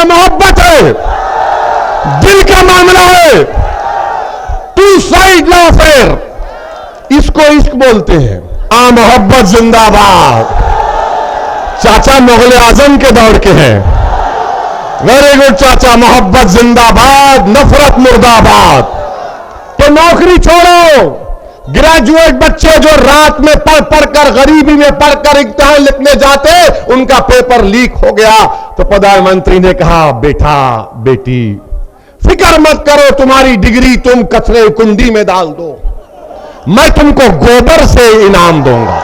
मामला मोहब्बत है, दिल का मामला है, टू साइड लव अफेयर, इसको इश्क बोलते हैं। मोहब्बत जिंदाबाद। चाचा मुगल आजम के दौर के हैं। वेरी गुड चाचा, मोहब्बत जिंदाबाद, नफरत मुर्दाबाद। तो नौकरी छोड़ो। ग्रेजुएट बच्चे जो रात में पढ़ पढ़कर, गरीबी में पढ़कर इम्तिहान लिखने जाते, उनका पेपर लीक हो गया। तो प्रधानमंत्री ने कहा, बेटा बेटी फिक्र मत करो, तुम्हारी डिग्री तुम कचरे कुंडी में डाल दो, मैं तुमको गोबर से इनाम दूंगा।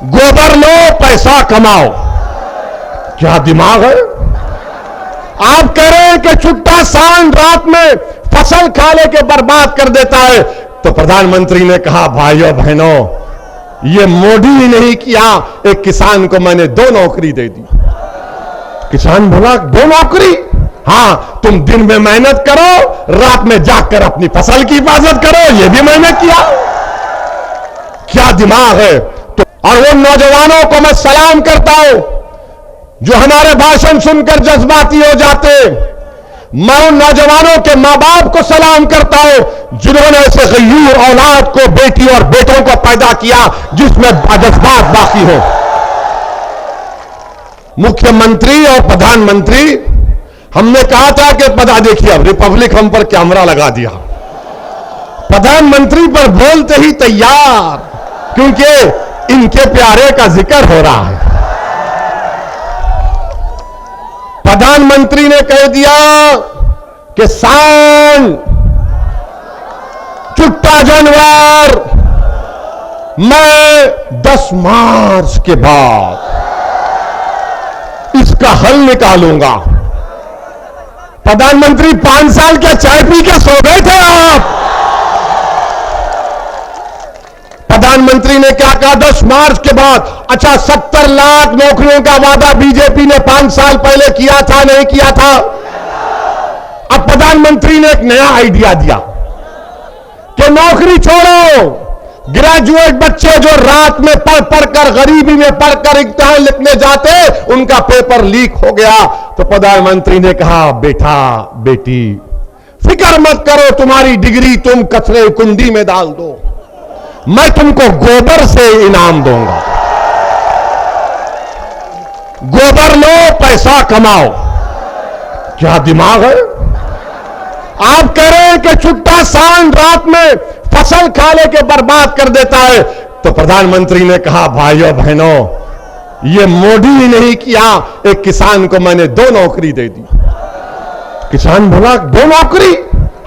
गोबर लो, पैसा कमाओ। क्या दिमाग है। आप कह रहे हैं कि छुट्टा सांड रात में फसल खा लेके बर्बाद कर देता है। तो प्रधानमंत्री ने कहा, भाइयों बहनों, ये मोदी ही नहीं किया, एक किसान को मैंने 2 नौकरी दे दी। किसान बोला, 2 नौकरी? हां, तुम दिन में मेहनत करो, रात में जागकर अपनी फसल की हिफाजत करो। ये भी मैंने किया। क्या दिमाग है। तो और वो नौजवानों को मैं सलाम करता हूं जो हमारे भाषण सुनकर जज्बाती हो जाते। मैं उन नौजवानों के मां बाप को सलाम करता हूं जिन्होंने ऐसे गयूर औलाद को, बेटी और बेटों को पैदा किया जिसमें जज्बात बाकी हो। मुख्यमंत्री और प्रधानमंत्री, हमने कहा था कि देखिए अब रिपब्लिक हम पर कैमरा लगा दिया, प्रधानमंत्री पर बोलते ही तैयार, क्योंकि इनके प्यारे का जिक्र हो रहा है। प्रधानमंत्री ने कह दिया कि सांड, चुट्टा जानवर, मैं 10 मार्च के बाद इसका हल निकालूंगा। प्रधानमंत्री 5 साल क्या चाय पी के सो गए थे आप? प्रधानमंत्री ने क्या कहा 10 मार्च के बाद? अच्छा, 70 लाख नौकरियों का वादा बीजेपी ने 5 साल पहले किया था, नहीं किया था? अब प्रधानमंत्री ने एक नया आइडिया दिया कि नौकरी छोड़ो। ग्रेजुएट बच्चे जो रात में पढ़ पढ़कर, गरीबी में पढ़कर इम्तिहान लिखने जाते, उनका पेपर लीक हो गया। तो प्रधानमंत्री ने कहा, बेटा बेटी फिक्र मत करो, तुम्हारी डिग्री तुम कचरे कुंडी में डाल दो, मैं तुमको गोबर से इनाम दूंगा। गोबर लो, पैसा कमाओ। क्या दिमाग है। आप कह रहे हैं कि छुट्टा सांड रात में फसल खा लेके बर्बाद कर देता है। तो प्रधानमंत्री ने कहा, भाइयों बहनों, ये मोदी ही नहीं किया, एक किसान को मैंने 2 नौकरी दे दी। किसान बोला, 2 नौकरी?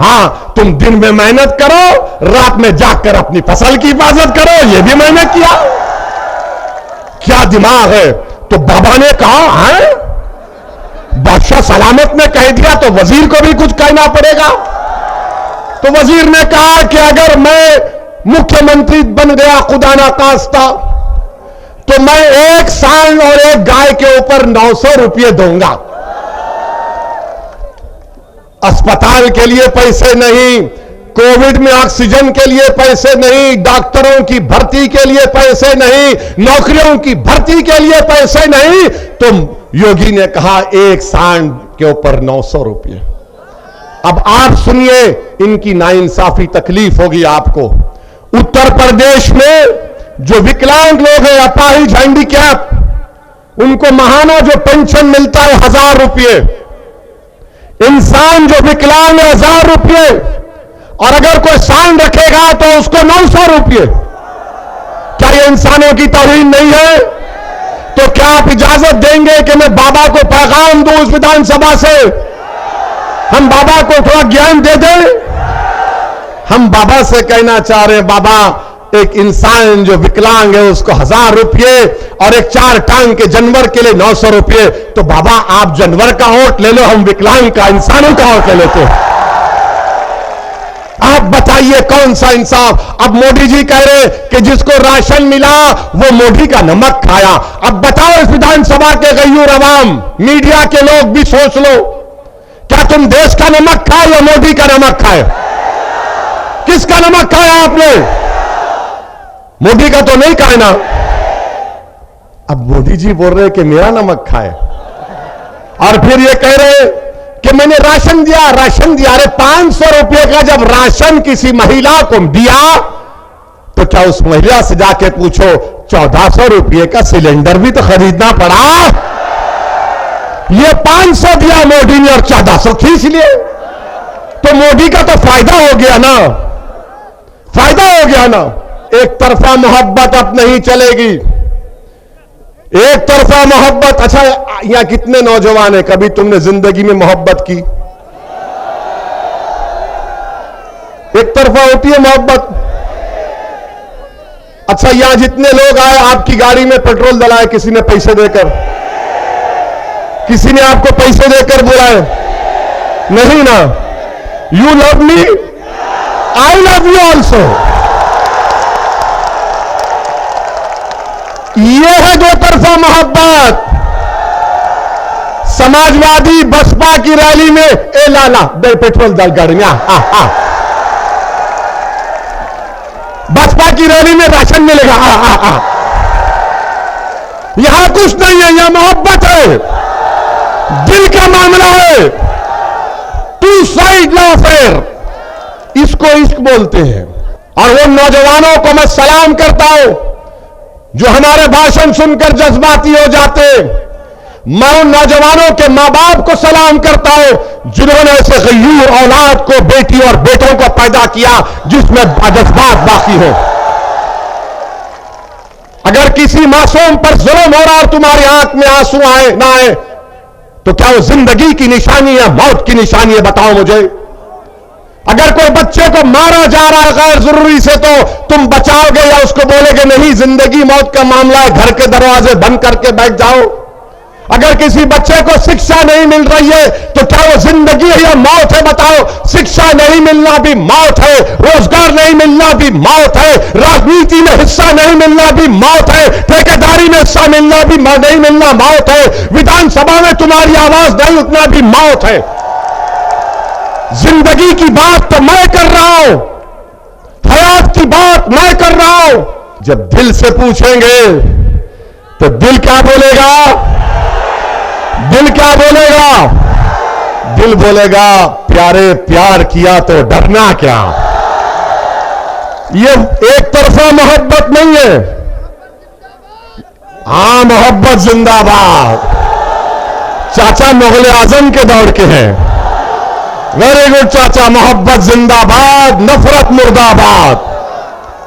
हां, तुम दिन में मेहनत करो, रात में जागकर अपनी फसल की हिफाजत करो। ये भी मैंने किया। क्या दिमाग है। तो बाबा ने कहा, है बादशाह सलामत ने कह दिया तो वजीर को भी कुछ कहना पड़ेगा। तो वजीर ने कहा कि अगर मैं मुख्यमंत्री बन गया खुदा ना खास्ता, तो मैं एक सांड और एक गाय के ऊपर 900 रुपये दूंगा। अस्पताल के लिए पैसे नहीं, कोविड में ऑक्सीजन के लिए पैसे नहीं, डॉक्टरों की भर्ती के लिए पैसे नहीं, नौकरियों की भर्ती के लिए पैसे नहीं। तो योगी ने कहा, एक सांड के ऊपर 900 रुपये। अब आप सुनिए, इनकी नाइंसाफी तकलीफ होगी आपको। उत्तर प्रदेश में जो विकलांग लोग हैं, अपाहिज, हैंडीकैप, उनको महाना जो पेंशन मिलता है 1000 रुपये। इंसान जो विकलांग है 1000 रुपये, और अगर कोई सांड रखेगा तो उसको 900 रुपये। क्या ये इंसानों की तौहीन नहीं है? तो क्या आप इजाजत देंगे कि मैं बाबा को पैगाम दूं उस विधानसभा से, हम बाबा को थोड़ा ज्ञान दे दें? हम बाबा से कहना चाह रहे हैं, बाबा, एक इंसान जो विकलांग है उसको 1000 रुपये और एक 4 टांग के जानवर के लिए 900 रुपये। तो बाबा, आप जानवर का वोट ले लो, हम विकलांग का, इंसानों का वोट ले लेते हैं। आप बताइए कौन सा इंसाफ। अब मोदी जी कह रहे कि जिसको राशन मिला वो मोदी का नमक खाया। अब बताओ इस विधानसभा के गयूर अवाम, मीडिया के लोग भी सोच लो, क्या तुम देश का नमक खाए या मोदी का नमक खाए? किसका नमक खाया आपने? मोदी का तो नहीं खाए ना। अब मोदी जी बोल रहे कि मेरा नमक खाए। और फिर ये कह रहे कि मैंने राशन दिया, राशन दिया। अरे 500 रुपए का जब राशन किसी महिला को दिया तो क्या उस महिला से जाके पूछो 1400 रुपए का सिलेंडर भी तो खरीदना पड़ा? ये 500 दिया मोदी ने और 1400 खींच लिए, तो मोदी का तो फायदा हो गया ना, फायदा हो गया ना। एक तरफा मोहब्बत अब नहीं चलेगी, एक तरफा मोहब्बत। अच्छा, यहां कितने नौजवान हैं, कभी तुमने जिंदगी में मोहब्बत की? एक तरफा होती है मोहब्बत। अच्छा, यहां जितने लोग आए आपकी गाड़ी में पेट्रोल डलाए किसी ने पैसे देकर? किसी ने आपको पैसे देकर बुलाए? नहीं ना। You love me, I love you also. ये है दो तरफा मोहब्बत। समाजवादी बसपा की रैली में ए लाला दे पेट्रोल डाल गाड़ी में, बसपा की रैली में राशन मिलेगा, यहां कुछ नहीं है, यहां मोहब्बत है, दिल का मामला है, टू साइड लव अफेयर, इसको इश्क बोलते हैं। और वो नौजवानों को मैं सलाम करता हूं जो हमारे भाषण सुनकर जज्बाती हो जाते। मैं उन नौजवानों के मां बाप को सलाम करता हूं जिन्होंने ऐसे गयूर औलाद को, बेटी और बेटों को पैदा किया जिसमें जज्बात बाकी हो। अगर किसी मासूम पर जुल्म हो रहा और तुम्हारी आंख में आंसू आए ना आए तो क्या वो जिंदगी की निशानी है, मौत की निशानी है? बताओ मुझे। अगर कोई बच्चे को मारा जा रहा है गैर जरूरी से तो तुम बचाओगे या उसको बोलोगे नहीं जिंदगी मौत का मामला है, घर के दरवाजे बंद करके बैठ जाओ? अगर किसी बच्चे को शिक्षा नहीं मिल रही है तो क्या वो जिंदगी है या मौत है? बताओ। शिक्षा नहीं मिलना भी मौत है, रोजगार नहीं मिलना भी मौत है, राजनीति में हिस्सा नहीं मिलना भी मौत है, ठेकेदारी में हिस्सा मिलना भी नहीं मिलना मौत है, विधानसभा में तुम्हारी आवाज नहीं उठना भी मौत है। जिंदगी की बात तो मैं कर रहा हूं, हयात की बात मैं कर रहा हूं। जब दिल से पूछेंगे तो दिल क्या बोलेगा? दिल क्या बोलेगा? दिल बोलेगा प्यारे प्यार किया तो डरना क्या। ये एक तरफा मोहब्बत नहीं है। हां, मोहब्बत जिंदाबाद। चाचा मुगल आजम के दौर के हैं। वेरी गुड चाचा, मोहब्बत जिंदाबाद, नफरत मुर्दाबाद।